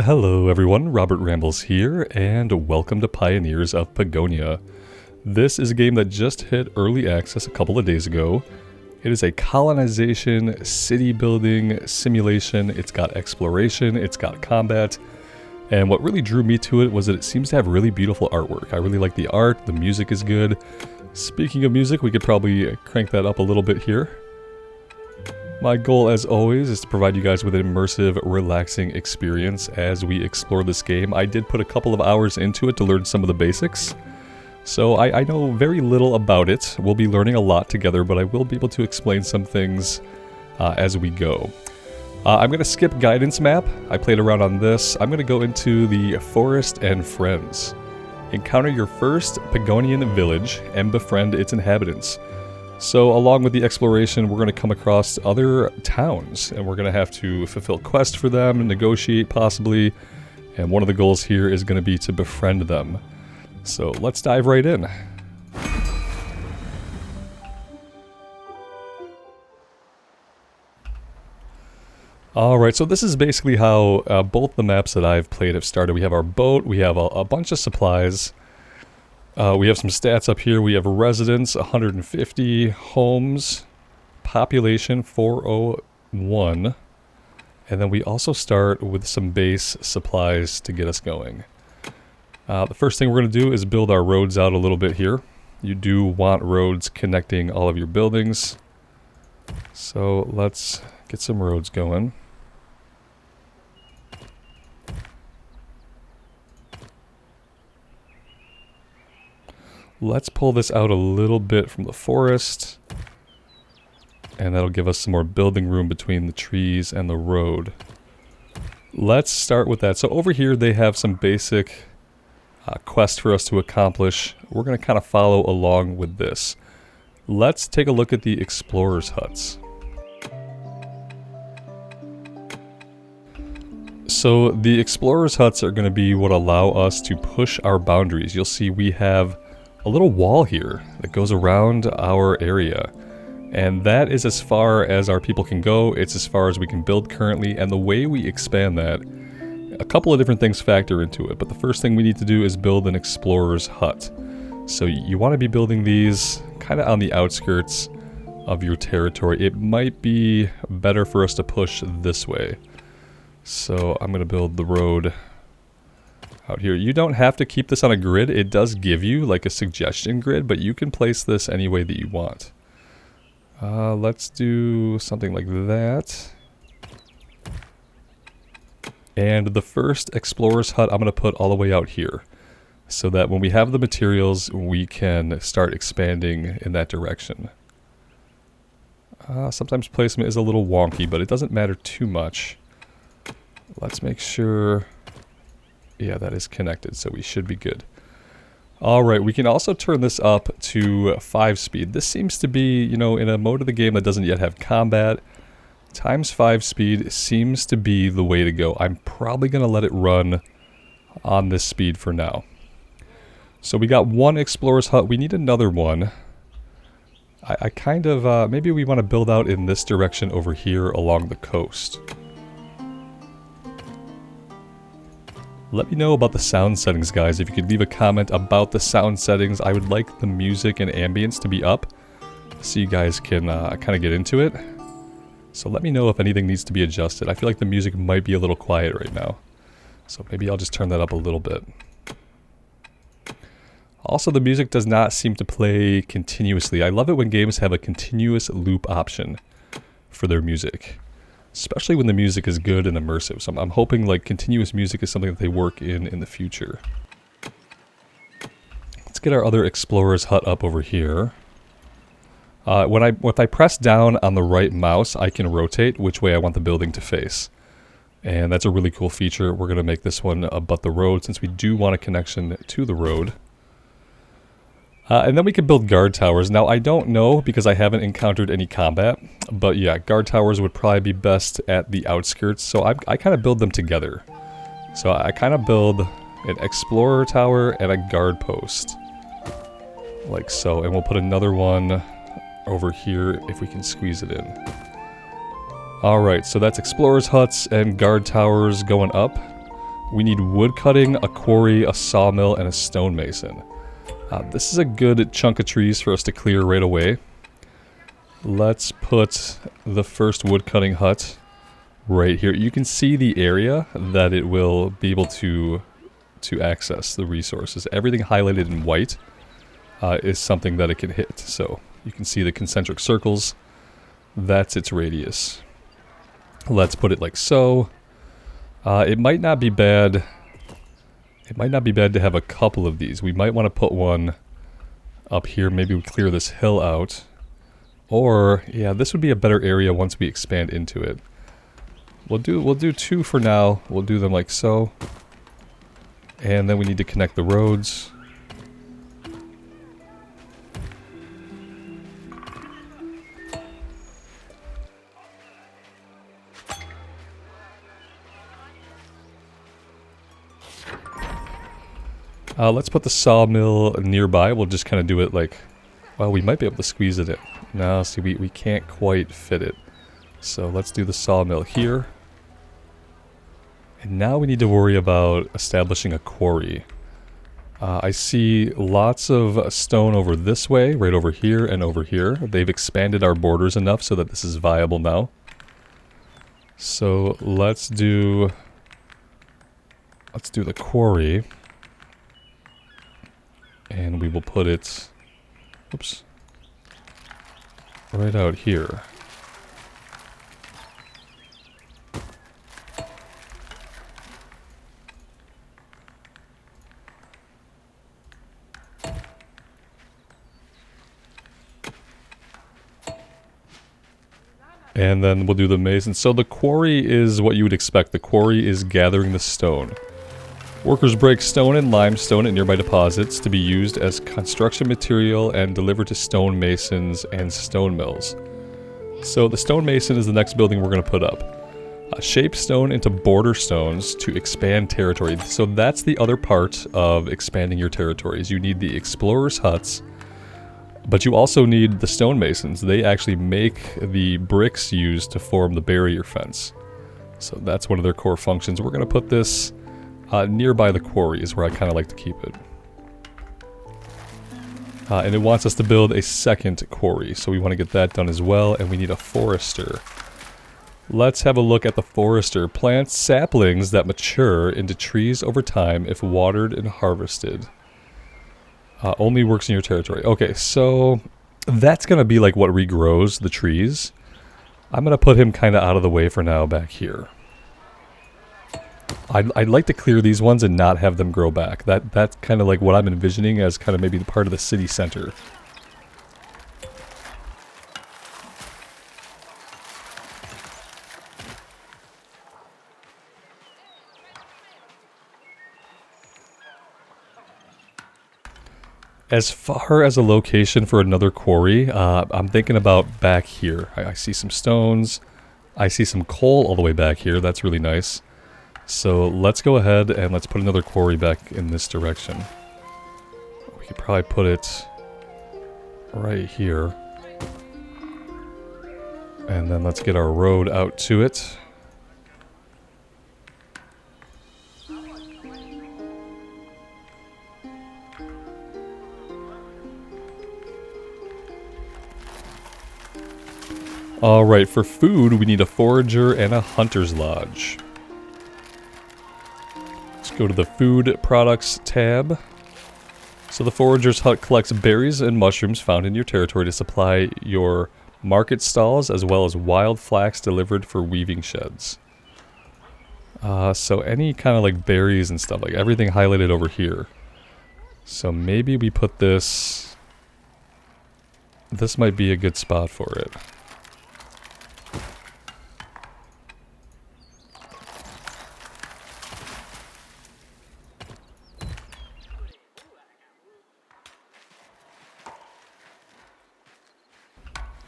Hello everyone, Robert Rambles here, and welcome to Pioneers of Pagonia. This is a game that just hit early access a couple of days ago. It is a colonization, city building simulation. It's got exploration, it's got combat, and what really drew me to it was that it seems to have really beautiful artwork. I really like the art, the music is good. Speaking of music, we could probably crank that up a little bit here. My goal, as always, is to provide you guys with an immersive, relaxing experience as we explore this game. I did put a couple of hours into it to learn some of the basics, so I know very little about it. We'll be learning a lot together, but I will be able to explain some things as we go. I'm going to skip guidance map. I played around on this. I'm going to go into the Forest and Friends. Encounter your first Pagonian village and befriend its inhabitants. So along with the exploration, we're going to come across other towns, and we're going to have to fulfill quests for them, negotiate possibly, and one of the goals here is going to be to befriend them. So let's dive right in. Alright, so this is basically how both the maps that I've played have started. We have our boat, we have a bunch of supplies. We have some stats up here. We have residents, 150, homes, population, 401, and then we also start with some base supplies to get us going. The first thing we're going to do is build our roads out a little bit here. You do want roads connecting all of your buildings, so let's get some roads going. Let's pull this out a little bit from the forest, and that'll give us some more building room between the trees and the road. Let's start with that. So over here they have some basic quests for us to accomplish. We're going to kind of follow along with this. Let's take a look at the explorers' huts. So the explorers' huts are going to be what allow us to push our boundaries. You'll see we have a little wall here that goes around our area, and that is as far as our people can go. It's as far as we can build currently, and the way we expand that, a couple of different things factor into it, but the first thing we need to do is build an explorer's hut. So you want to be building these kind of on the outskirts of your territory. It might be better for us to push this way. So I'm going to build the road out here. You don't have to keep this on a grid. It does give you like a suggestion grid, but you can place this any way that you want. Let's do something like that. And the first explorer's hut I'm going to put all the way out here, so that when we have the materials, we can start expanding in that direction. Sometimes placement is a little wonky, but it doesn't matter too much. Let's make sure... yeah, that is connected, so we should be good. Alright, we can also turn this up to 5 speed. This seems to be, you know, in a mode of the game that doesn't yet have combat, times 5 speed seems to be the way to go. I'm probably going to let it run on this speed for now. So we got one explorer's hut. We need another one. I kind of, maybe we want to build out in this direction over here along the coast. Let me know about the sound settings, guys. If you could leave a comment about the sound settings, I would like the music and ambience to be up so you guys can kind of get into it. So let me know if anything needs to be adjusted. I feel like the music might be a little quiet right now, so maybe I'll just turn that up a little bit. Also, the music does not seem to play continuously. I love it when games have a continuous loop option for their music, especially when the music is good and immersive. So I'm hoping like continuous music is something that they work in the future. Let's get our other explorer's hut up over here. If I press down on the right mouse, I can rotate which way I want the building to face. And that's a really cool feature. We're going to make this one abut the road, since we do want a connection to the road. And then we can build guard towers. Now, I don't know because I haven't encountered any combat, but yeah, guard towers would probably be best at the outskirts, so I kind of build them together. So I kind of build an explorer tower and a guard post, like so, and we'll put another one over here if we can squeeze it in. Alright, so that's explorers huts and guard towers going up. We need wood cutting, a quarry, a sawmill, and a stonemason. This is a good chunk of trees for us to clear right away. Let's put the first wood cutting hut right here. You can see the area that it will be able to access the resources. Everything highlighted in white is something that it can hit. So you can see the concentric circles. That's its radius. Let's put it like so. It might not be bad. It might not be bad to have a couple of these. We might want to put one up here. Maybe we clear this hill out. Or, yeah, this would be a better area once we expand into it. We'll do two for now. We'll do them like so. And then we need to connect the roads. Let's put the sawmill nearby. We'll just kind of do it like... Well, we might be able to squeeze it in. No, see, we can't quite fit it. So let's do the sawmill here. And now we need to worry about establishing a quarry. I see lots of stone over this way, right over here and over here. They've expanded our borders enough so that this is viable now. So let's do the quarry. And we will put it, oops, right out here. And then we'll do the mason. So the quarry is what you would expect. The quarry is gathering the stone. Workers break stone and limestone at nearby deposits to be used as construction material and delivered to stonemasons and stone mills. So the stonemason is the next building we're going to put up. Shape stone into border stones to expand territory. So that's the other part of expanding your territories. You need the explorers' huts, but you also need the stonemasons. They actually make the bricks used to form the barrier fence. So that's one of their core functions. We're going to put this nearby the quarry is where I kind of like to keep it. And it wants us to build a second quarry, so we want to get that done as well, and we need a forester. Let's have a look at the forester. Plants saplings that mature into trees over time if watered and harvested. Only works in your territory. Okay, so that's going to be like what regrows the trees. I'm going to put him kind of out of the way for now back here. I'd like to clear these ones and not have them grow back. That's kind of like what I'm envisioning as kind of maybe the part of the city center. As far as a location for another quarry, I'm thinking about back here. I see some stones. I see some coal all the way back here. That's really nice. So let's go ahead and let's put another quarry back in this direction. We could probably put it right here. And then let's get our road out to it. Alright, for food we need a forager and a hunter's lodge. Go to the food products tab. So the forager's hut collects berries and mushrooms found in your territory to supply your market stalls as well as wild flax delivered for weaving sheds. So any kind of like berries and stuff, like everything highlighted over here. So maybe we put this... This might be a good spot for it.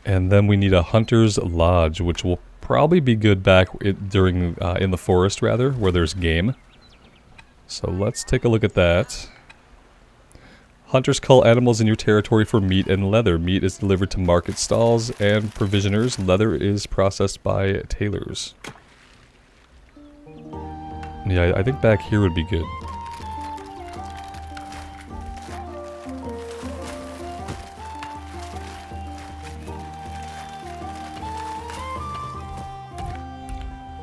And then we need a hunter's lodge, which will probably be good back in the forest, rather, where there's game. So let's take a look at that. Hunters cull animals in your territory for meat and leather. Meat is delivered to market stalls and provisioners. Leather is processed by tailors. Yeah, I think back here would be good.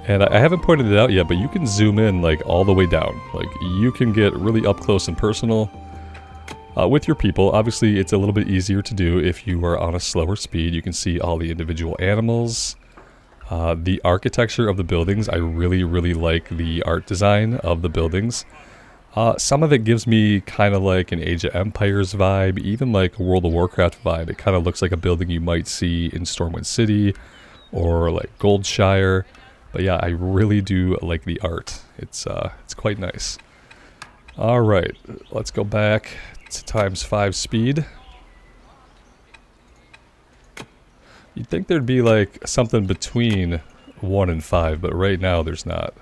And I haven't pointed it out yet, but you can zoom in like all the way down. Like you can get really up close and personal with your people. Obviously, it's a little bit easier to do if you are on a slower speed. You can see all the individual animals. The architecture of the buildings, I really, really like the art design of the buildings. Some of it gives me kind of like an Age of Empires vibe, even like a World of Warcraft vibe. It kind of looks like a building you might see in Stormwind City or like Goldshire. But yeah, I really do like the art. It's quite nice. All right, let's go back to ×5 speed. You'd think there'd be like something between 1 and 5, but right now there's not.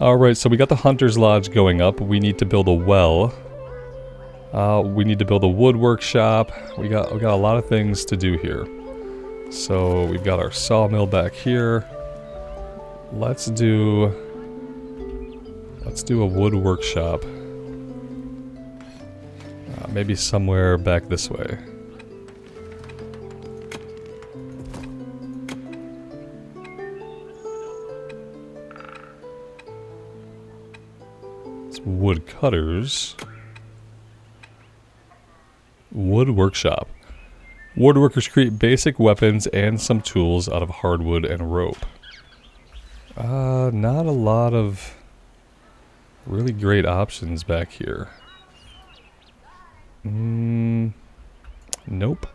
Alright, so we got the Hunter's Lodge going up. We need to build a well. We need to build a wood workshop. We got a lot of things to do here. So we've got our sawmill back here. Let's do a wood workshop. Maybe somewhere back this way. It's wood cutters. Wood workshop. Woodworkers create basic weapons and some tools out of hardwood and rope. Not a lot of really great options back here. Nope.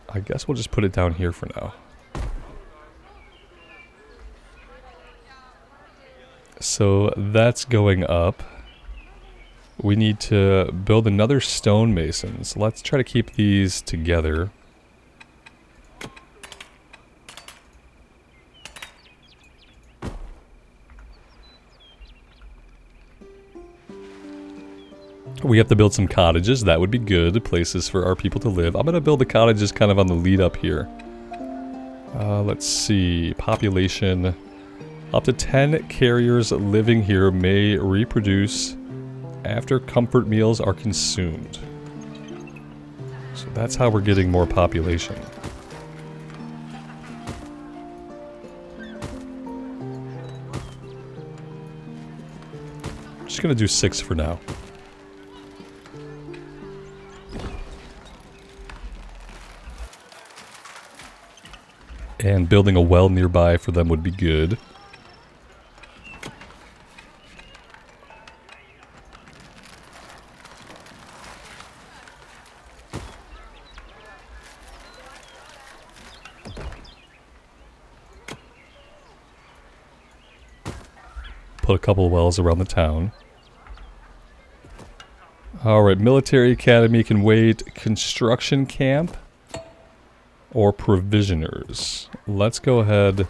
I guess we'll just put it down here for now. So that's going up. We need to build another stonemason. So let's try to keep these together. We have to build some cottages. That would be good. Places for our people to live. I'm going to build the cottages kind of on the lead up here. Let's see. Population. Up to 10 carriers living here may reproduce after comfort meals are consumed. So that's how we're getting more population. Just going to do 6 for now. And building a well nearby for them would be good. Put a couple of wells around the town. Alright, military academy can wait. Construction camp. Or provisioners. Let's go ahead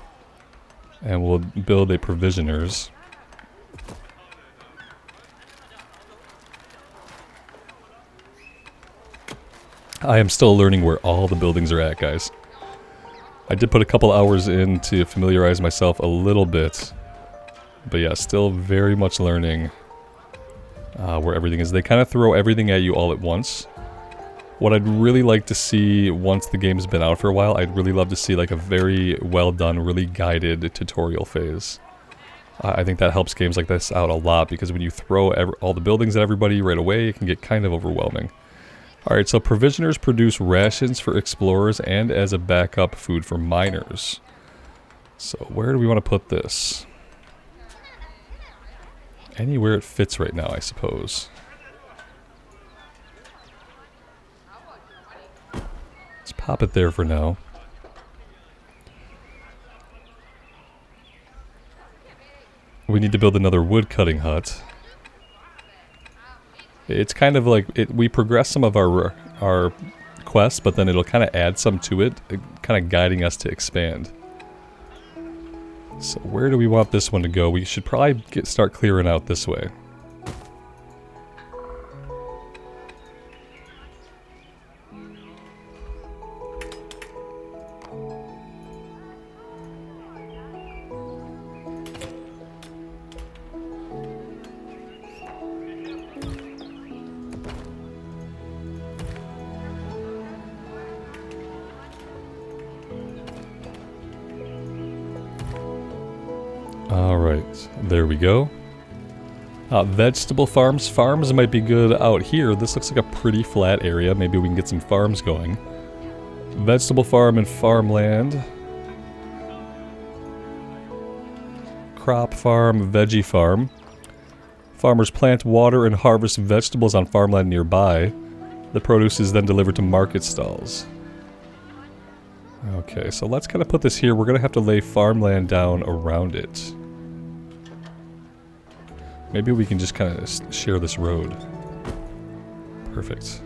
and we'll build a provisioners. I am still learning where all the buildings are at, guys. I did put a couple hours in to familiarize myself a little bit. But yeah, still very much learning where everything is. They kind of throw everything at you all at once. What I'd really like to see once the game's been out for a while, I'd really love to see like a very well done, really guided tutorial phase. I think that helps games like this out a lot because when you throw all the buildings at everybody right away, it can get kind of overwhelming. Alright, so provisioners produce rations for explorers and as a backup food for miners. So where do we want to put this? Anywhere it fits right now, I suppose. Let's pop it there for now. We need to build another wood cutting hut. It's kind of like we progress some of our quests, but then it'll kind of add some to it, kind of guiding us to expand. So where do we want this one to go? We should probably start clearing out this way. Alright, there we go. Vegetable farms. Farms might be good out here. This looks like a pretty flat area. Maybe we can get some farms going. Vegetable farm and farmland. Crop farm, veggie farm. Farmers plant, water, and harvest vegetables on farmland nearby. The produce is then delivered to market stalls. Okay, so let's kind of put this here. We're going to have to lay farmland down around it. Maybe we can just kind of share this road. Perfect.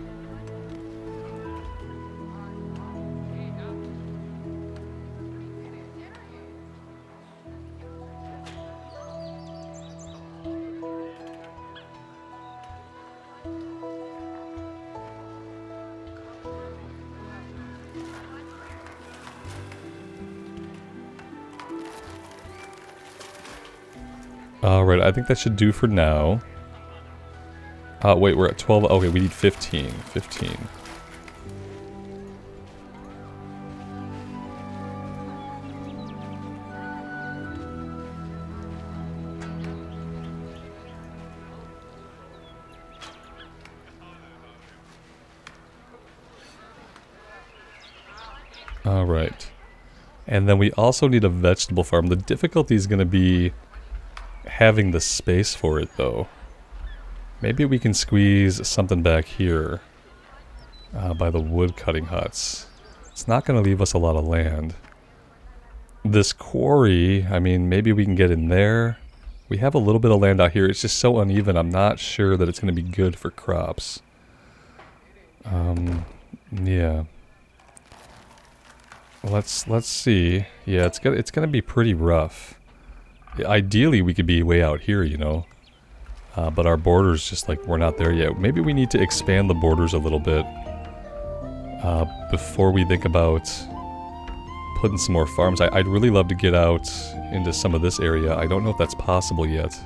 Alright, I think that should do for now. Wait, we're at 12. Okay, we need 15. 15. Alright. And then we also need a vegetable farm. The difficulty is going to be having the space for it, though. Maybe we can squeeze something back here by the wood cutting huts. It's not going to leave us a lot of land. This quarry, I mean, maybe we can get in there. We have a little bit of land out here. It's just so uneven. I'm not sure that it's going to be good for crops. Yeah. Let's see. Yeah, it's gonna be pretty rough. Ideally, we could be way out here, you know. But our borders just like, we're not there yet. Maybe we need to expand the borders a little bit before we think about putting some more farms. I'd really love to get out into some of this area. I don't know if that's possible yet.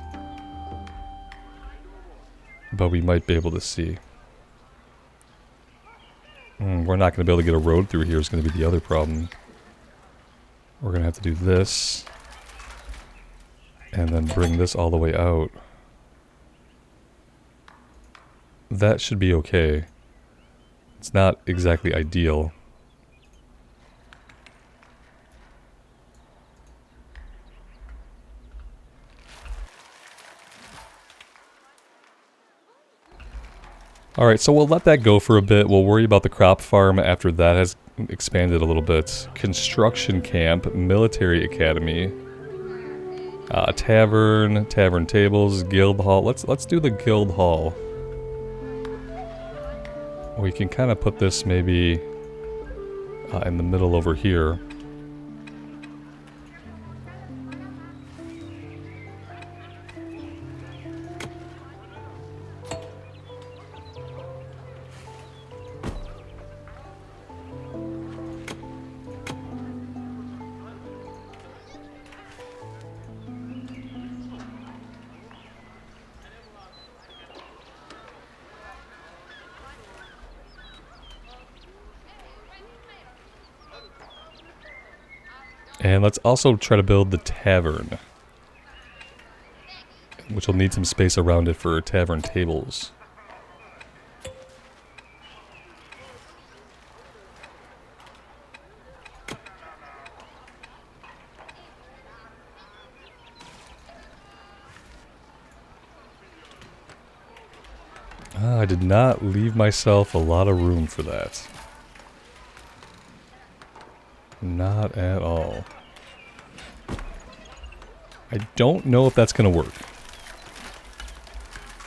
But we might be able to see. We're not going to be able to get a road through here is going to be the other problem. We're going to have to do this. And then bring this all the way out. That should be okay. It's not exactly ideal. Alright, so we'll let that go for a bit. We'll worry about the crop farm after that has expanded a little bit. Construction camp, military academy, tavern, tavern tables, guild hall. Let's do the guild hall. We can kind of put this maybe in the middle over here. And let's also try to build the tavern, which will need some space around it for tavern tables. I did not leave myself a lot of room for that. Not at all. I don't know if that's going to work.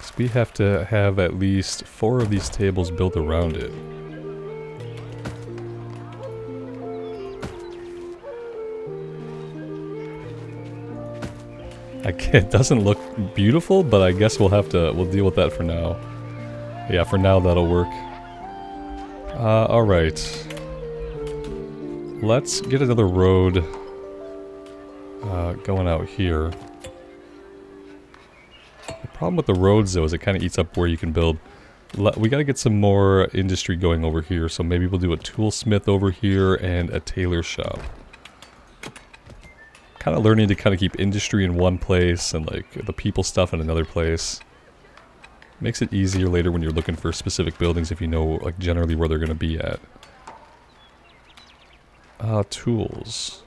So we have to have at least 4 of these tables built around it. It doesn't look beautiful, but I guess we'll deal with that for now. Yeah, for now that'll work. Alright. Let's get another road going out here. The problem with the roads, though, is it kind of eats up where you can build. We got to get some more industry going over here, so maybe we'll do a toolsmith over here and a tailor shop. kind of learning to kind of keep industry in one place and like the people stuff in another place. Makes it easier later when you're looking for specific buildings if you know like generally where they're going to be at. Tools.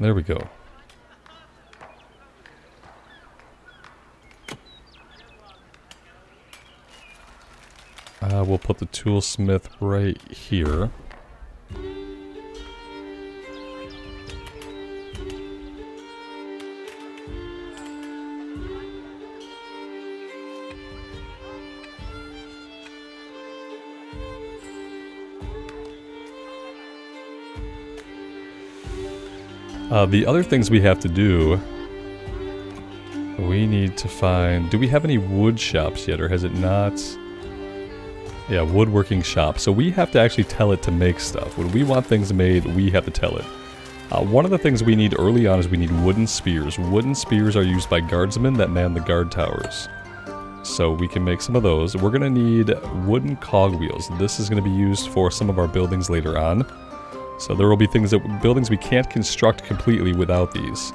There we go. We'll put the toolsmith right here. The other things we have to do, we need to find... Do we have any wood shops yet, or has it not? Yeah, woodworking shop. So we have to actually tell it to make stuff. When we want things made, we have to tell it. One of the things we need early on is we need wooden spears. Wooden spears are used by guardsmen that man the guard towers. So we can make some of those. We're going to need wooden cogwheels. This is going to be used for some of our buildings later on. So there will be buildings we can't construct completely without these.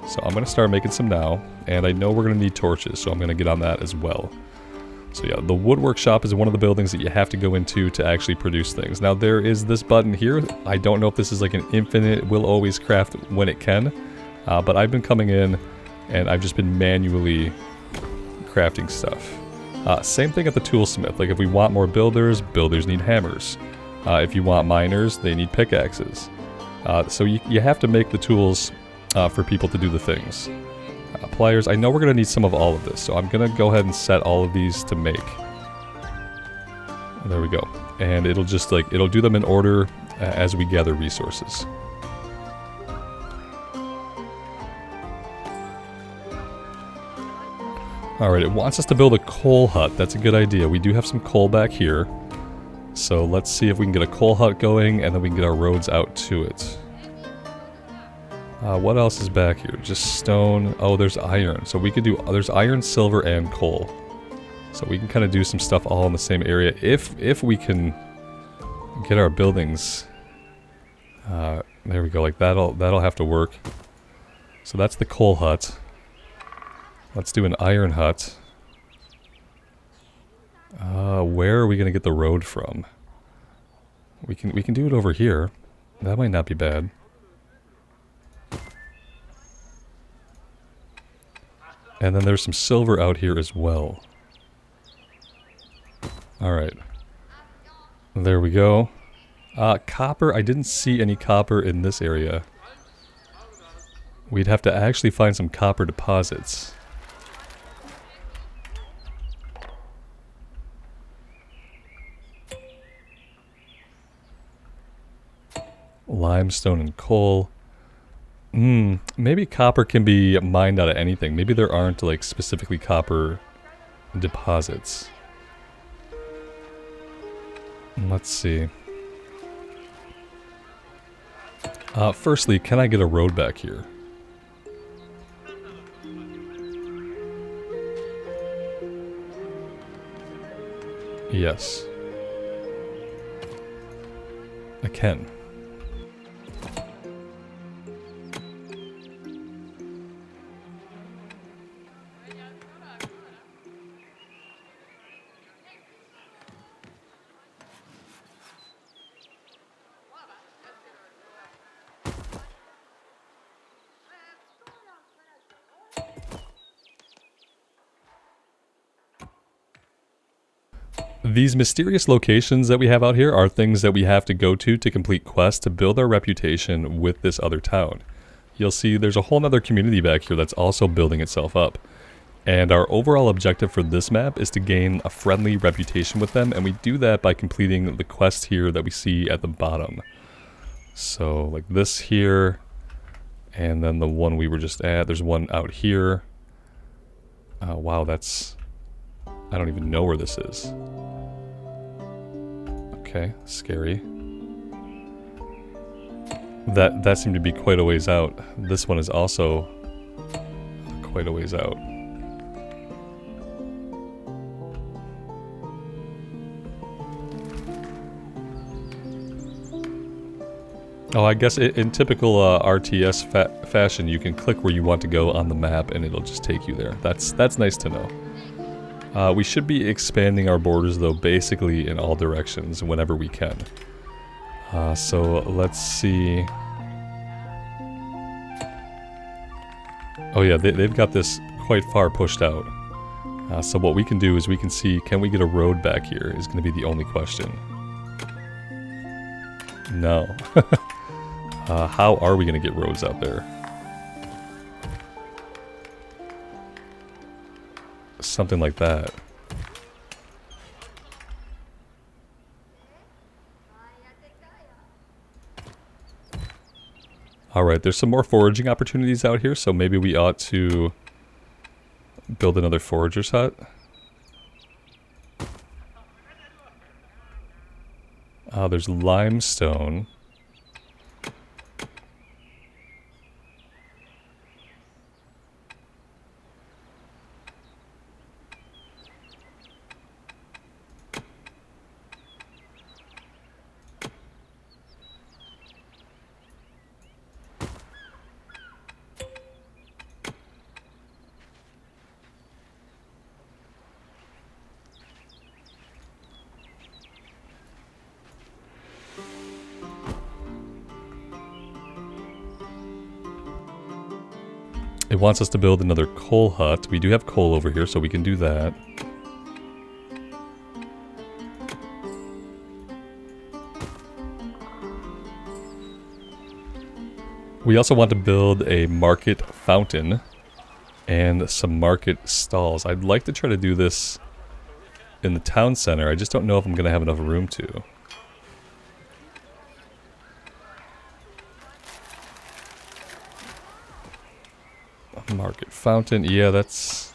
So I'm going to start making some now, and I know we're going to need torches, so I'm going to get on that as well. So yeah, the woodwork shop is one of the buildings that you have to go into to actually produce things. Now there is this button here. I don't know if this is like an infinite, will always craft when it can, but I've been coming in and I've just been manually crafting stuff. Same thing at the toolsmith. Like if we want more builders, builders need hammers. If you want miners, they need pickaxes. So you have to make the tools for people to do the things. Pliers, I know we're going to need some of all of this, so I'm going to go ahead and set all of these to make. There we go. And it'll just like, it'll do them in order as we gather resources. Alright, it wants us to build a coal hut. That's a good idea. We do have some coal back here. So let's see if we can get a coal hut going, and then we can get our roads out to it. What else is back here? Just stone. Oh, there's iron. So we could do... There's iron, silver, and coal. So we can kind of do some stuff all in the same area. If we can get our buildings... there we go. Like, that'll have to work. So that's the coal hut. Let's do an iron hut. Where are we going to get the road from? We can do it over here. That might not be bad. And then there's some silver out here as well. Alright. There we go. Copper. I didn't see any copper in this area. We'd have to actually find some copper deposits. Limestone and coal. Maybe copper can be mined out of anything. Maybe there aren't like specifically copper deposits. Let's see. Firstly, can I get a road back here? Yes. I can. These mysterious locations that we have out here are things that we have to go to complete quests to build our reputation with this other town. You'll see there's a whole other community back here that's also building itself up. And our overall objective for this map is to gain a friendly reputation with them, and we do that by completing the quest here that we see at the bottom. So, like this here, and then the one we were just at, there's one out here. Wow, that's... I don't even know where this is. Okay, scary. That seemed to be quite a ways out. This one is also quite a ways out. Oh, I guess in typical RTS fashion, you can click where you want to go on the map and it'll just take you there. That's nice to know. We should be expanding our borders though basically in all directions whenever we can. So let's see. Oh yeah, they've got this quite far pushed out. So what we can do is we can see, can we get a road back here is going to be the only question. No. How are we going to get roads out there? Something like that. Alright, there's some more foraging opportunities out here, so maybe we ought to build another forager's hut. There's limestone. It wants us to build another coal hut. We do have coal over here, so we can do that. We also want to build a market fountain and some market stalls. I'd like to try to do this in the town center. I just don't know if I'm going to have enough room to. Market fountain, yeah, that's...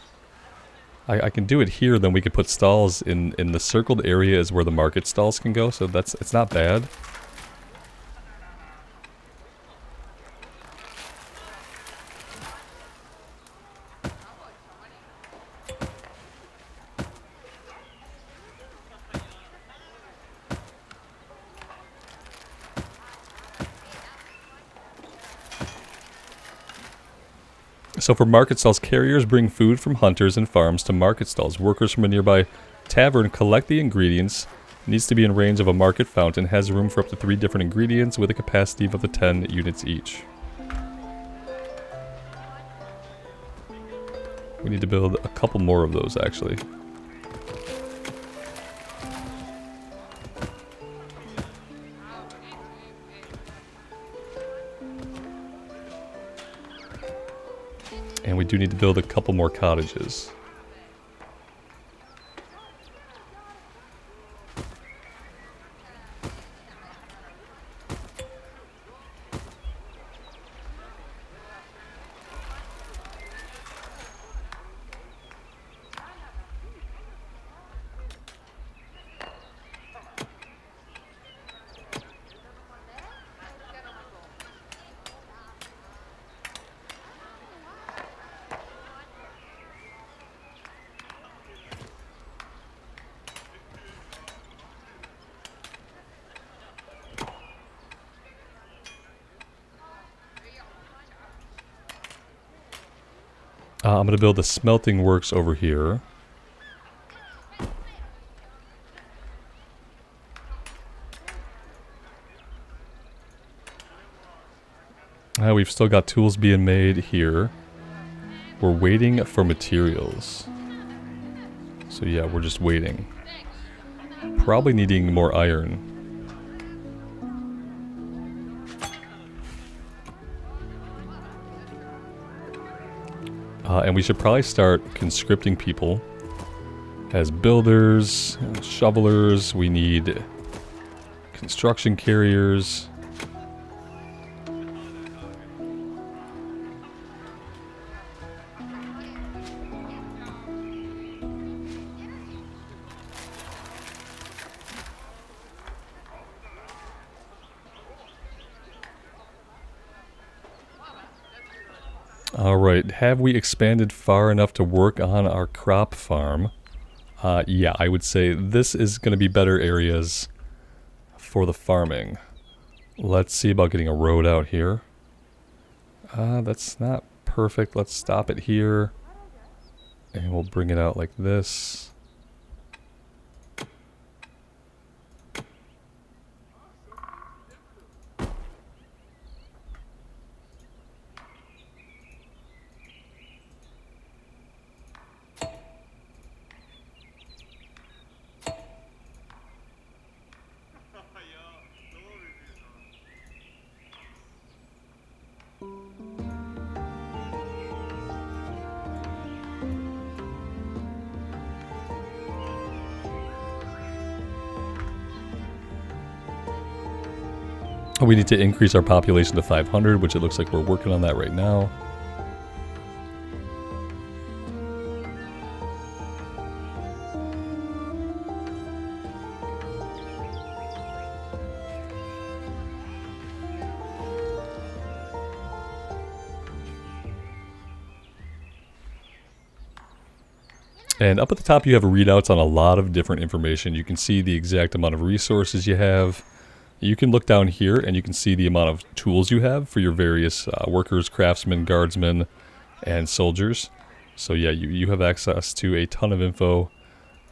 I can do it here, then we could put stalls in the circled area is where the market stalls can go, so it's not bad. So for market stalls, carriers bring food from hunters and farms to market stalls. Workers from a nearby tavern collect the ingredients. Needs to be in range of a market fountain. Has room for up to 3 different ingredients with a capacity of up to 10 units each. We need to build a couple more of those actually. And we do need to build a couple more cottages. I'm going to build the smelting works over here. We've still got tools being made here. We're waiting for materials. So yeah, we're just waiting. Probably needing more iron. And we should probably start conscripting people as builders, shovelers. We need construction carriers. Alright, have we expanded far enough to work on our crop farm? Yeah, I would say this is going to be better areas for the farming. Let's see about getting a road out here. That's not perfect. Let's stop it here. And we'll bring it out like this. We need to increase our population to 500, which it looks like we're working on that right now. And up at the top you have readouts on a lot of different information. You can see the exact amount of resources you have. You can look down here and you can see the amount of tools you have for your various workers, craftsmen, guardsmen, and soldiers. So yeah, you have access to a ton of info.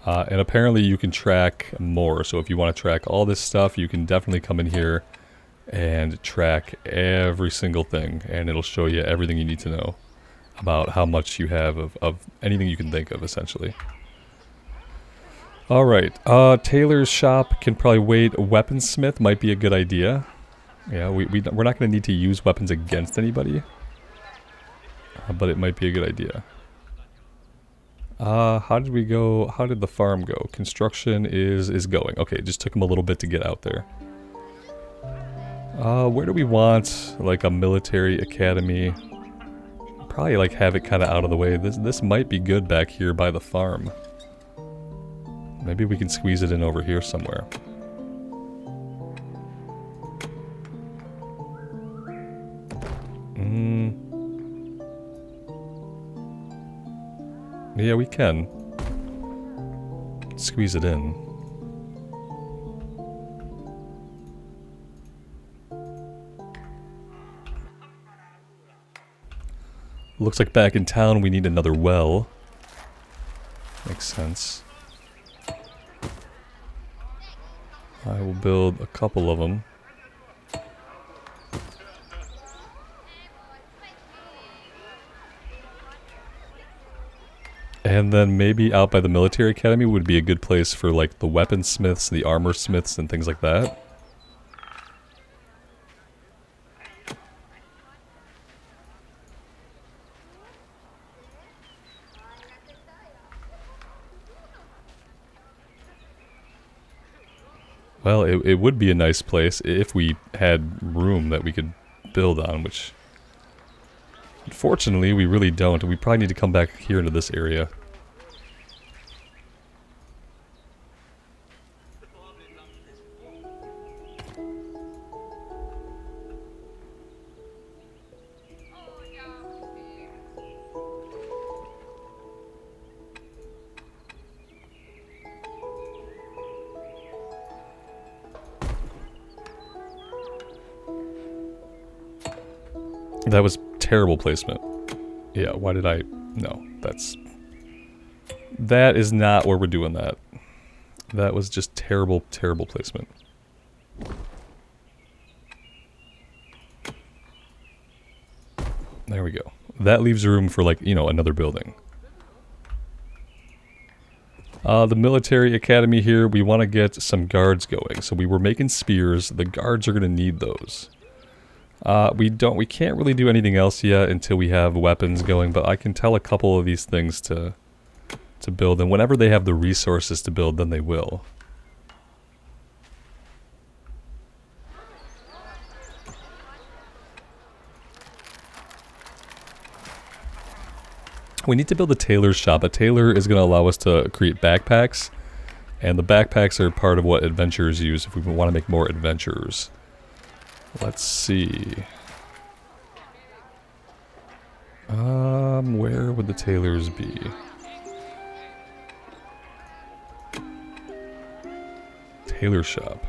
And apparently you can track more. So if you want to track all this stuff, you can definitely come in here and track every single thing. And it'll show you everything you need to know about how much you have of anything you can think of, essentially. Alright, Taylor's shop can probably wait. A weaponsmith might be a good idea. Yeah, we're not going to need to use weapons against anybody. But it might be a good idea. How did we go? How did the farm go? Construction is going. Okay, it just took him a little bit to get out there. Where do we want, like, a military academy? Probably, like, have it kind of out of the way. This might be good back here by the farm. Maybe we can squeeze it in over here somewhere. Yeah, we can. Squeeze it in. Looks like back in town we need another well. Makes sense. I will build a couple of them. And then maybe out by the military academy would be a good place for, like, the weaponsmiths, the armor smiths, and things like that. Well, it would be a nice place if we had room that we could build on, which unfortunately we really don't. We probably need to come back here into this area. That was terrible placement. Yeah, why did I... No, that is not where we're doing that. That was just terrible, terrible placement. There we go. That leaves room for, like, you know, another building. The military academy here, we want to get some guards going. So we were making spears. The guards are going to need those. We can't really do anything else yet until we have weapons going, but I can tell a couple of these things to build, and whenever they have the resources to build, then they will. We need to build a tailor's shop. A tailor is going to allow us to create backpacks, and the backpacks are part of what adventurers use if we want to make more adventurers. Let's see. Where would the tailors be? Tailor shop.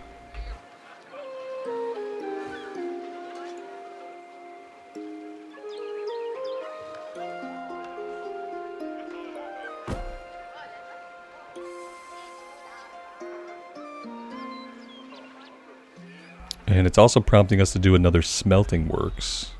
And it's also prompting us to do another smelting works.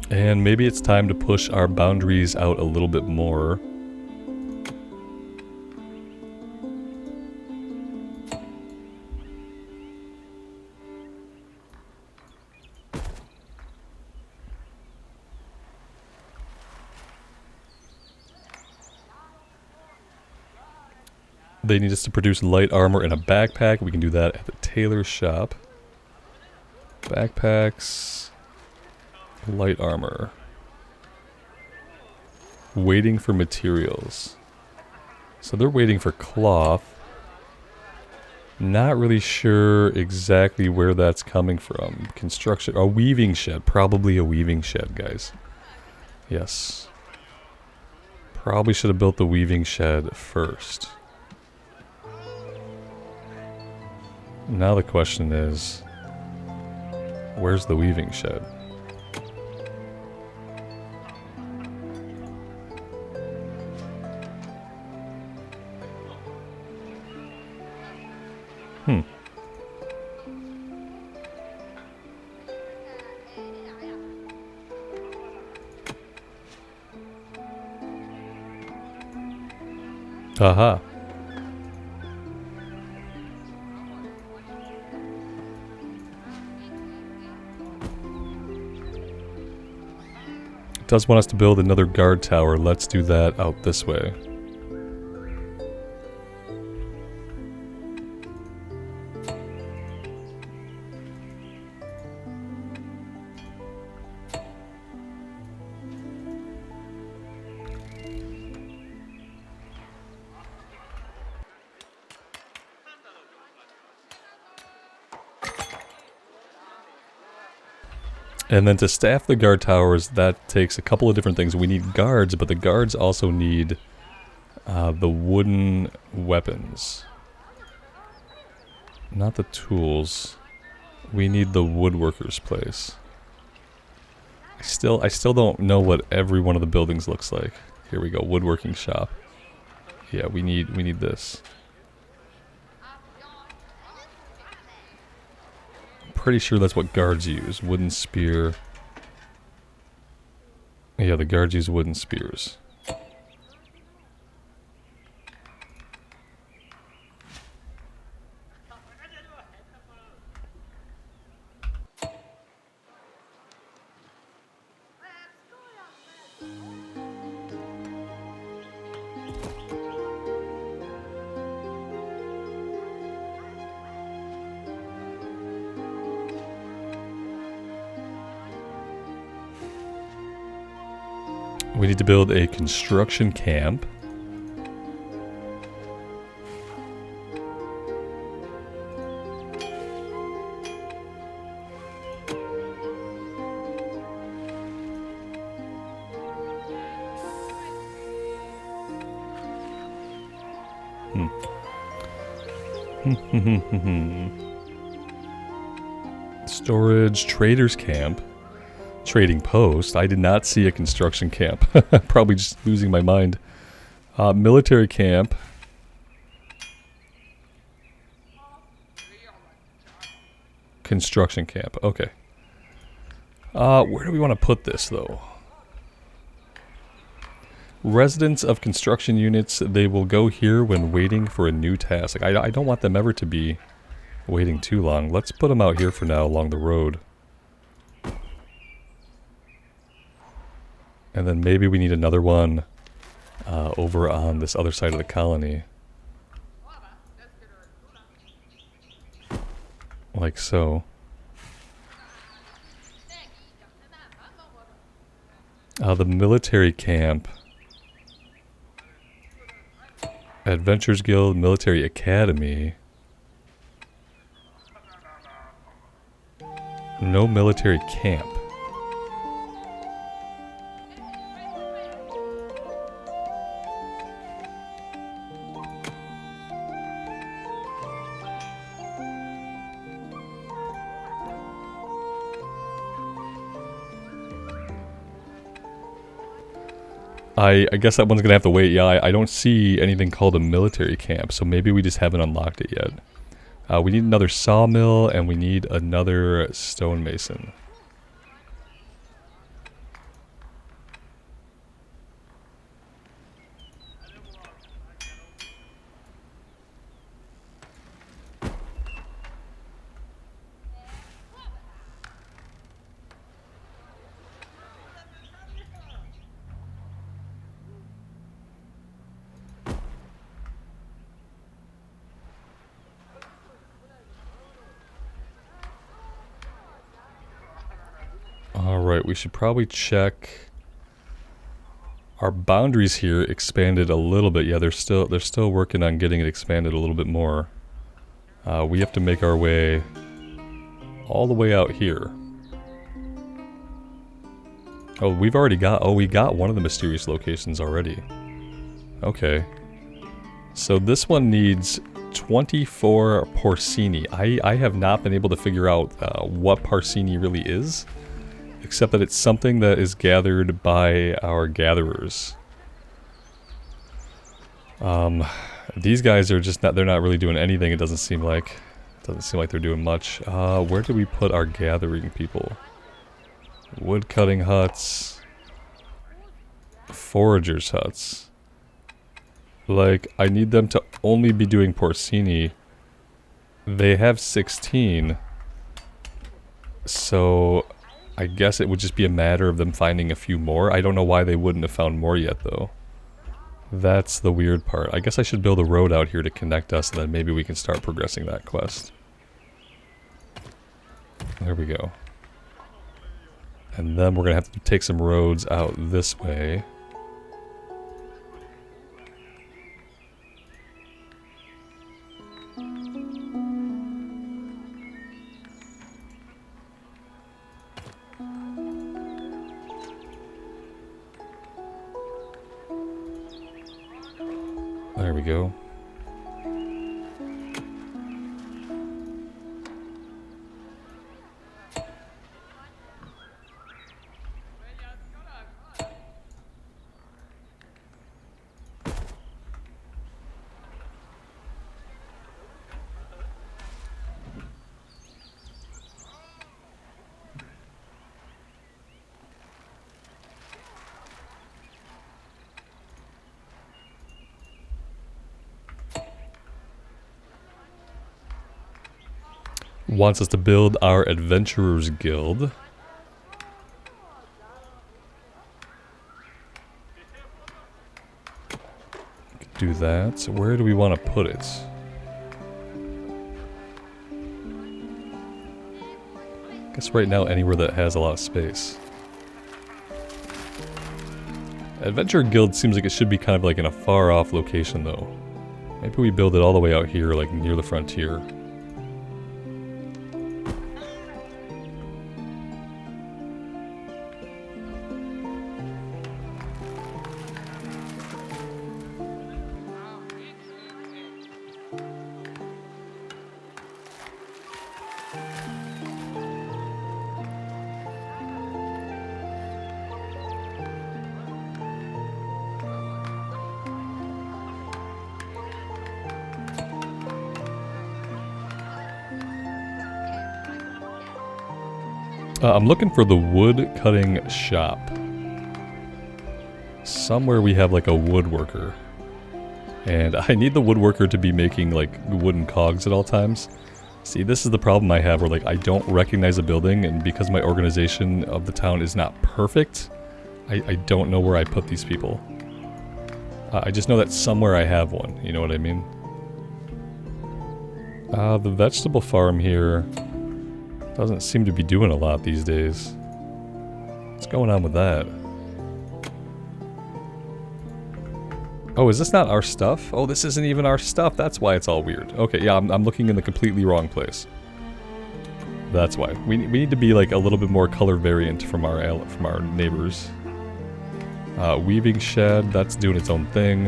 And maybe it's time to push our boundaries out a little bit more. They need us to produce light armor and a backpack. We can do that at the tailor's shop. Backpacks. Light armor. Waiting for materials. So they're waiting for cloth. Not really sure exactly where that's coming from. Construction. A weaving shed. Probably a weaving shed, guys. Yes. Probably should have built the weaving shed first. Now the question is, where's the weaving shed? Aha. It does want us to build another guard tower. Let's do that out this way. And then to staff the guard towers, that takes a couple of different things. We need guards, but the guards also need the wooden weapons. Not the tools. We need the woodworker's place. I still don't know what every one of the buildings looks like. Here we go, woodworking shop. Yeah, we need this. Pretty sure that's what guards use. Wooden spear. Yeah, the guards use wooden spears. We need to build a construction camp. Storage, trader's camp. Trading post. I did not see a construction camp. Probably just losing my mind. Military camp. Construction camp. Okay. Where do we want to put this, though? Residents of construction units, they will go here when waiting for a new task. Like, I don't want them ever to be waiting too long. Let's put them out here for now along the road. And then maybe we need another one over on this other side of the colony. like so. The military camp. Adventures Guild, Military Academy. No military camp. I guess that one's gonna have to wait. Yeah, I don't see anything called a military camp, so maybe we just haven't unlocked it yet. We need another sawmill, and we need another stonemason. Alright, we should probably check. Our boundaries here expanded a little bit. Yeah, they're still working on getting it expanded a little bit more. We have to make our way all the way out here. Oh, we got one of the mysterious locations already. Okay. So this one needs 24 porcini. I have not been able to figure out what porcini really is, except that it's something that is gathered by our gatherers. These guys are just they're not really doing anything, it doesn't seem like. Doesn't seem like they're doing much. Where do we put our gathering people? Wood cutting huts. Foragers huts. Like, I need them to only be doing porcini. They have 16. So, I guess it would just be a matter of them finding a few more. I don't know why they wouldn't have found more yet, though. That's the weird part. I guess I should build a road out here to connect us, and then maybe we can start progressing that quest. There we go. And then we're going to have to take some roads out this way. There we go. Wants us to build our Adventurers Guild. Do that. So where do we want to put it? I guess right now anywhere that has a lot of space. Adventure Guild seems like it should be kind of like in a far off location though. Maybe we build it all the way out here, like near the frontier. I'm looking for the wood cutting shop. Somewhere we have like a woodworker. And I need the woodworker to be making like wooden cogs at all times. See, this is the problem I have where like I don't recognize a building, and because my organization of the town is not perfect, I don't know where I put these people. I just know that somewhere I have one, you know what I mean? The vegetable farm here Doesn't seem to be doing a lot these days. What's going on with that? Oh, is this not our stuff? Oh, this isn't even our stuff. That's why it's all weird. Okay, yeah, I'm looking in the completely wrong place. That's why. We need to be like a little bit more color variant from our neighbors. Weaving shed, that's doing its own thing.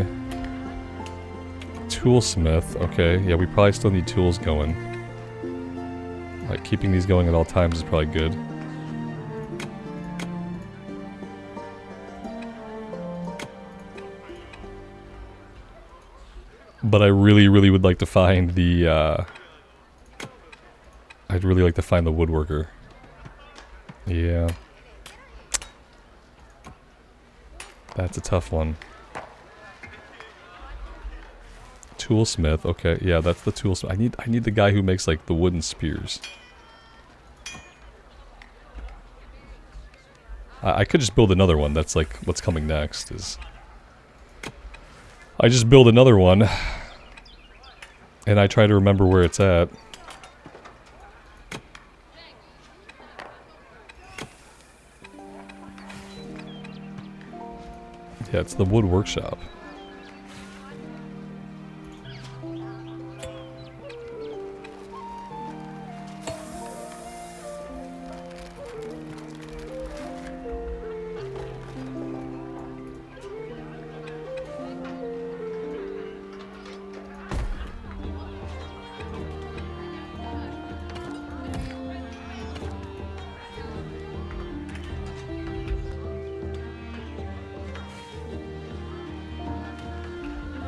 Toolsmith, okay. Yeah, we probably still need tools going. Like, keeping these going at all times is probably good. But I really, really would like to find the, I'd really like to find the woodworker. Yeah. That's a tough one. Toolsmith, okay, yeah, that's the toolsmith. I need the guy who makes, like, the wooden spears. I could just build another one. That's like what's coming next is I just build another one and I try to remember where it's at. Yeah, it's the wood workshop.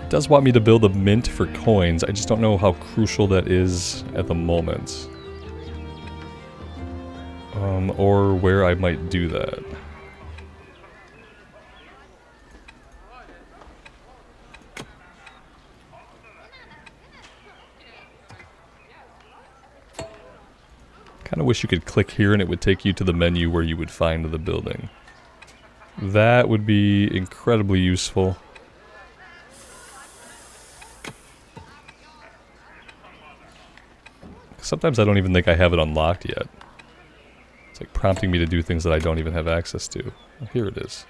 Does want me to build a mint for coins. I just don't know how crucial that is at the moment. Or where I might do that. Kinda wish you could click here and it would take you to the menu where you would find the building. That would be incredibly useful. Sometimes I don't even think I have it unlocked yet. It's like prompting me to do things that I don't even have access to. Well, here it is.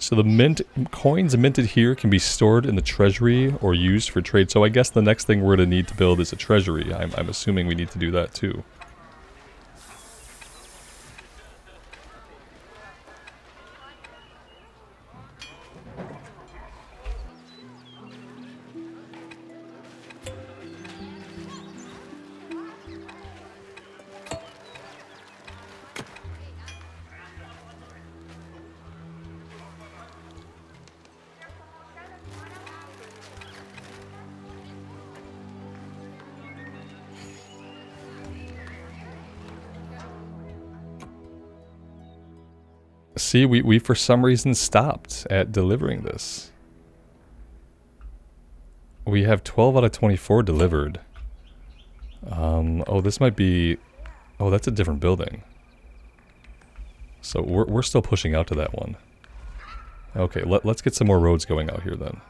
So the coins minted here can be stored in the treasury or used for trade. So I guess the next thing we're going to need to build is a treasury. I'm assuming we need to do that too. See, we for some reason stopped at delivering this. We have 12 out of 24 delivered. Oh, this might be... Oh, that's a different building. So we're still pushing out to that one. Okay, let's get some more roads going out here then.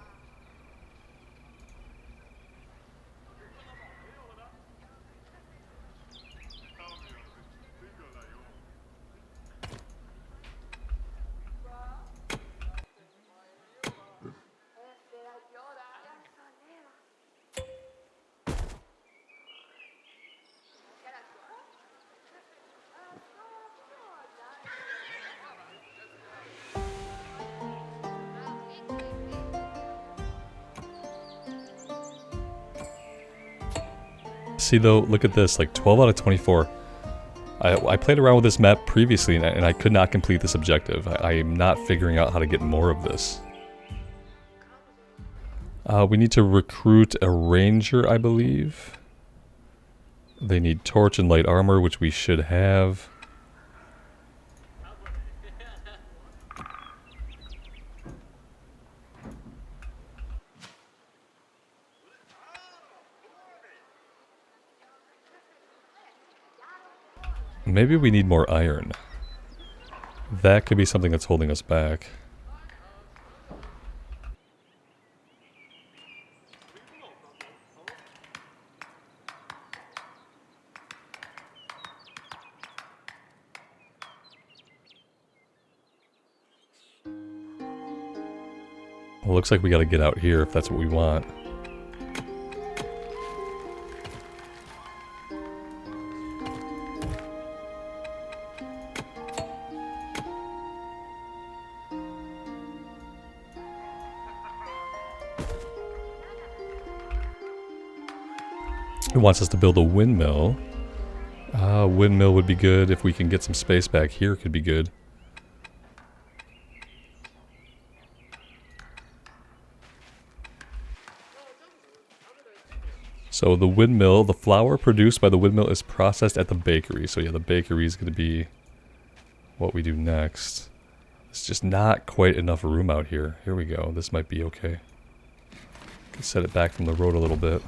See though, look at this, like 12 out of 24. I played around with this map previously and I could not complete this objective. I am not figuring out how to get more of this. We need to recruit a ranger, I believe. They need torch and light armor, which we should have. Maybe we need more iron. That could be something that's holding us back. Well, looks like we gotta get out here if that's what we want. It wants us to build a windmill. Windmill would be good. If we can get some space back here, could be good. So the windmill, the flour produced by the windmill is processed at the bakery. So yeah, the bakery is going to be what we do next. It's just not quite enough room out here. Here we go. This might be okay. Can set it back from the road a little bit.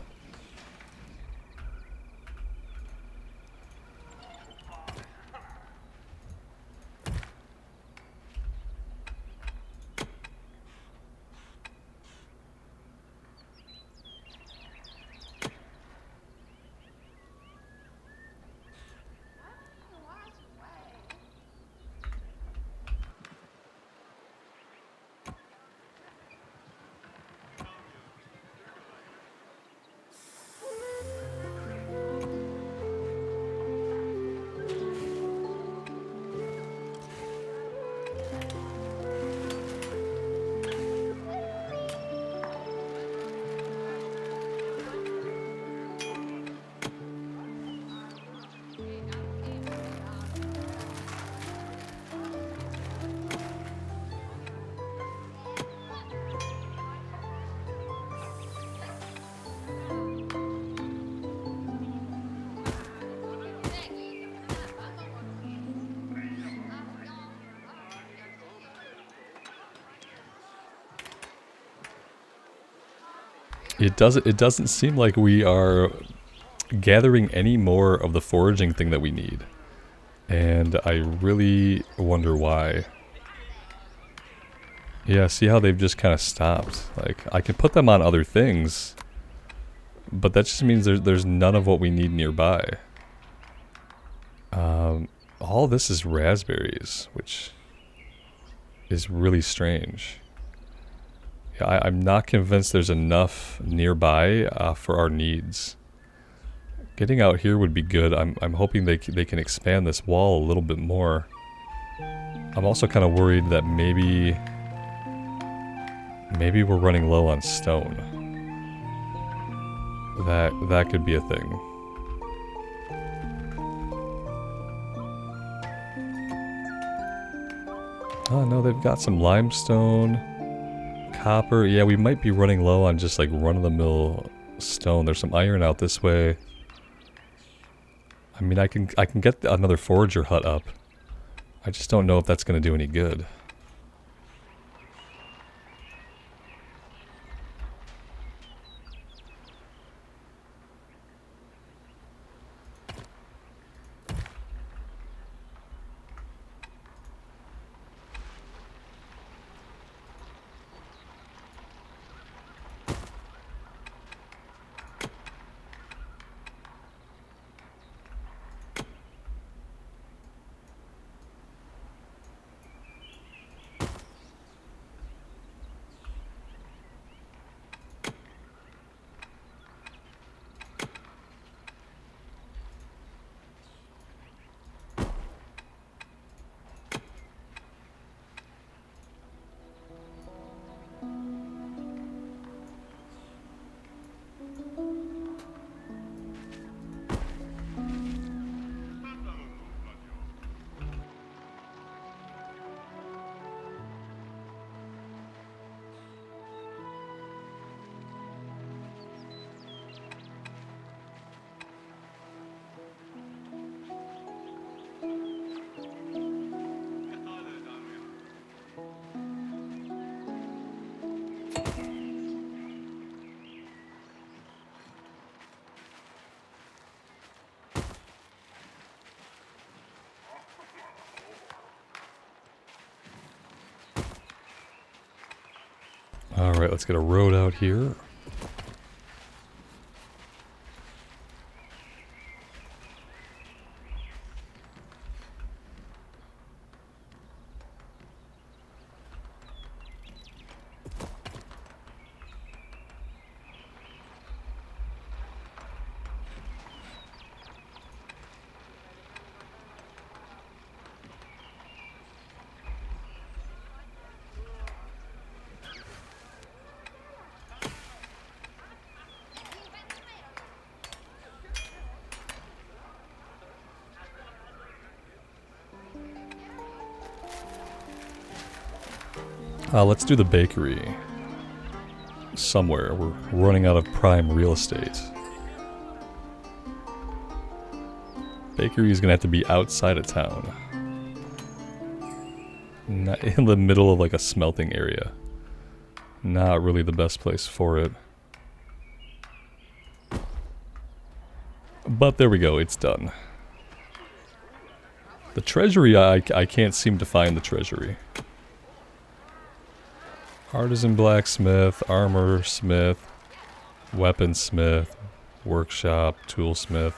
It doesn't seem like we are gathering any more of the foraging thing that we need. And I really wonder why. Yeah, see how they've just kind of stopped. Like, I can put them on other things, but that just means there's none of what we need nearby. All this is raspberries, which is really strange. Yeah, I'm not convinced there's enough nearby for our needs. Getting out here would be good. I'm hoping they can expand this wall a little bit more. I'm also kind of worried that maybe we're running low on stone. That could be a thing. Oh no, they've got some limestone, copper. Yeah, we might be running low on just like run-of-the-mill stone. There's some iron out this way. I mean, I can get another forager hut up. I just don't know if that's going to do any good. Alright, let's get a road out here. Let's do the bakery. Somewhere. We're running out of prime real estate. Bakery is gonna have to be outside of town. Not in the middle of like a smelting area. Not really the best place for it. But there we go, it's done. The treasury, I can't seem to find the treasury. Artisan blacksmith, armor smith, weaponsmith, workshop, toolsmith,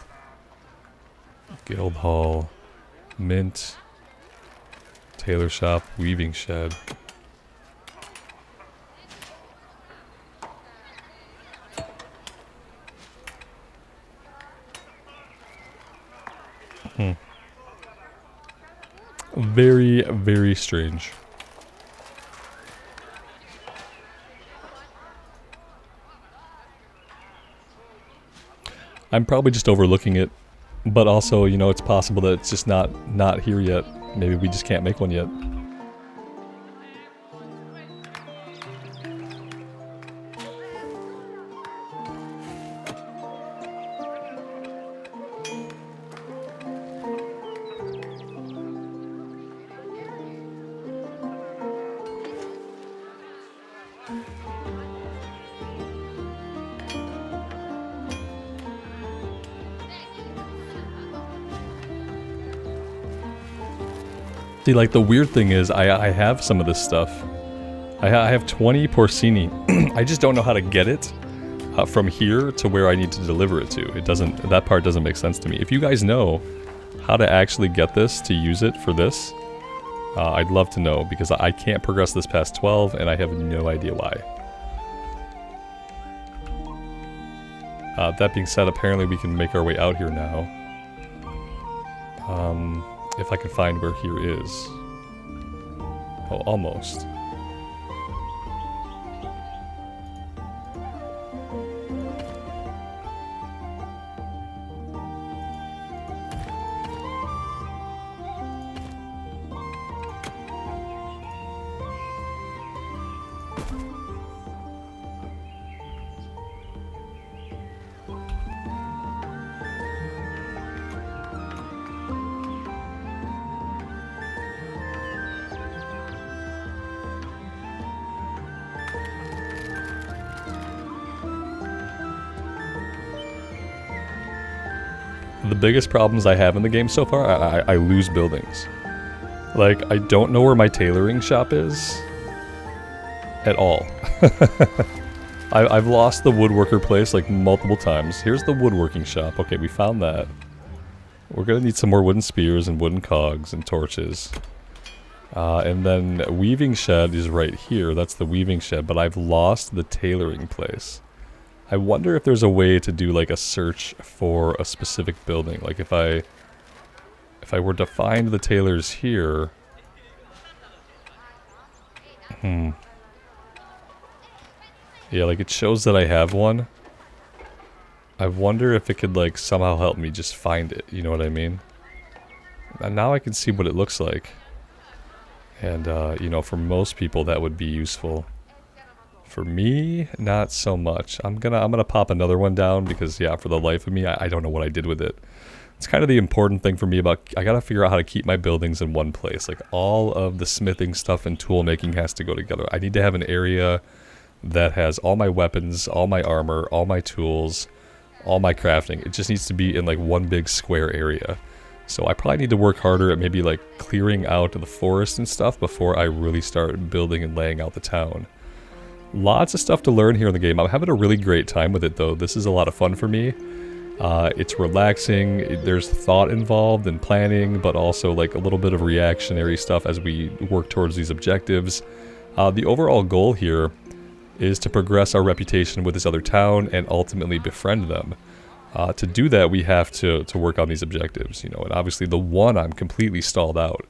guild hall, mint, tailor shop, weaving shed. Very, very strange. I'm probably just overlooking it, but also, you know, it's possible that it's just not here yet. Maybe we just can't make one yet. See, like, the weird thing is, I have some of this stuff. I have 20 porcini. I just don't know how to get it from here to where I need to deliver it to. It doesn't, that part doesn't make sense to me. If you guys know how to actually get this to use it for this, I'd love to know, because I can't progress this past 12, and I have no idea why. That being said, apparently we can make our way out here now. If I can find where here is. Oh, almost. The biggest problems I have in the game so far, I lose buildings. Like, I don't know where my tailoring shop is at all. I've lost the woodworker place like multiple times. Here's the woodworking shop. Okay, we found that. We're gonna need some more wooden spears and wooden cogs and torches. And then weaving shed is right here. That's the weaving shed, but I've lost the tailoring place. I wonder if there's a way to do like a search for a specific building. Like if I were to find the tailors here. Yeah, like it shows that I have one. I wonder if it could like somehow help me just find it, you know what I mean? And now I can see what it looks like. And you know, for most people that would be useful. For me, not so much. I'm gonna pop another one down because yeah, for the life of me, I don't know what I did with it. It's kind of the important thing for me about, I gotta figure out how to keep my buildings in one place. Like all of the smithing stuff and tool making has to go together. I need to have an area that has all my weapons, all my armor, all my tools, all my crafting. It just needs to be in like one big square area. So I probably need to work harder at maybe like clearing out the forest and stuff before I really start building and laying out the town. Lots of stuff to learn here in the game. I'm having a really great time with it though. This is a lot of fun for me. It's relaxing. There's thought involved and planning, but also like a little bit of reactionary stuff as we work towards these objectives. The overall goal here is to progress our reputation with this other town and ultimately befriend them. To do that, we have to work on these objectives, you know, and obviously the one I'm completely stalled out.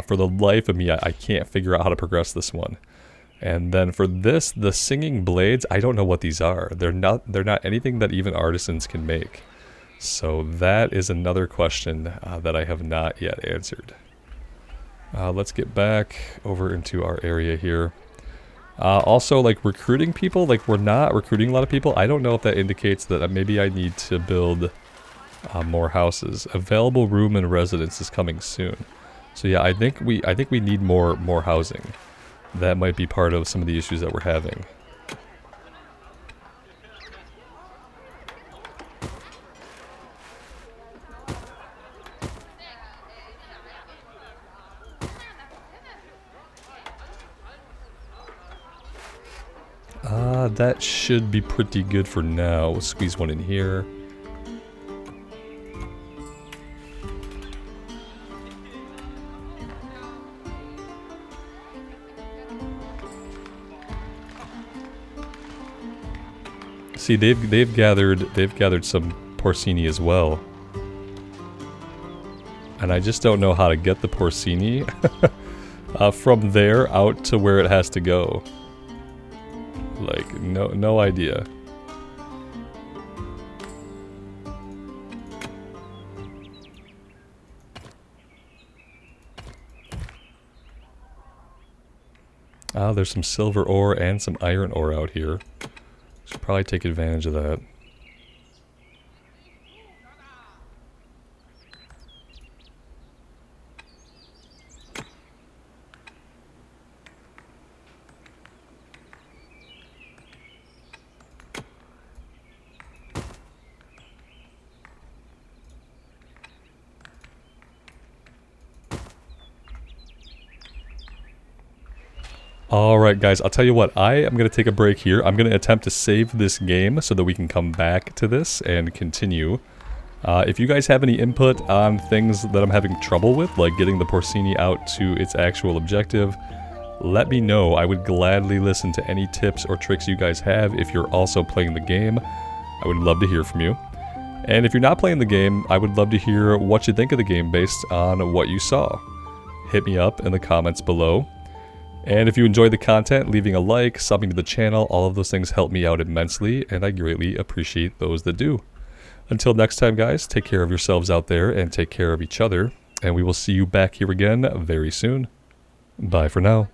For the life of me, I can't figure out how to progress this one. And then for this, the singing blades, I don't know what these are. They're not anything that even artisans can make. So that is another question that I have not yet answered. Let's get back over into our area here. Also, like, recruiting people, like, we're not recruiting a lot of people. I don't know if that indicates that maybe I need to build more houses. Available room and residence is coming soon. So yeah, I think we need more housing. That might be part of some of the issues that we're having. That should be pretty good for now. We'll squeeze one in here. See, they've gathered some porcini as well. And I just don't know how to get the porcini from there out to where it has to go. Like, no idea. There's some silver ore and some iron ore out here. Should probably take advantage of that. Alright guys, I'll tell you what, I am going to take a break here. I'm going to attempt to save this game so that we can come back to this and continue. If you guys have any input on things that I'm having trouble with, like getting the porcini out to its actual objective, let me know. I would gladly listen to any tips or tricks you guys have if you're also playing the game. I would love to hear from you. And if you're not playing the game, I would love to hear what you think of the game based on what you saw. Hit me up in the comments below. And if you enjoyed the content, leaving a like, subbing to the channel, all of those things help me out immensely, and I greatly appreciate those that do. Until next time, guys, take care of yourselves out there and take care of each other, and we will see you back here again very soon. Bye for now.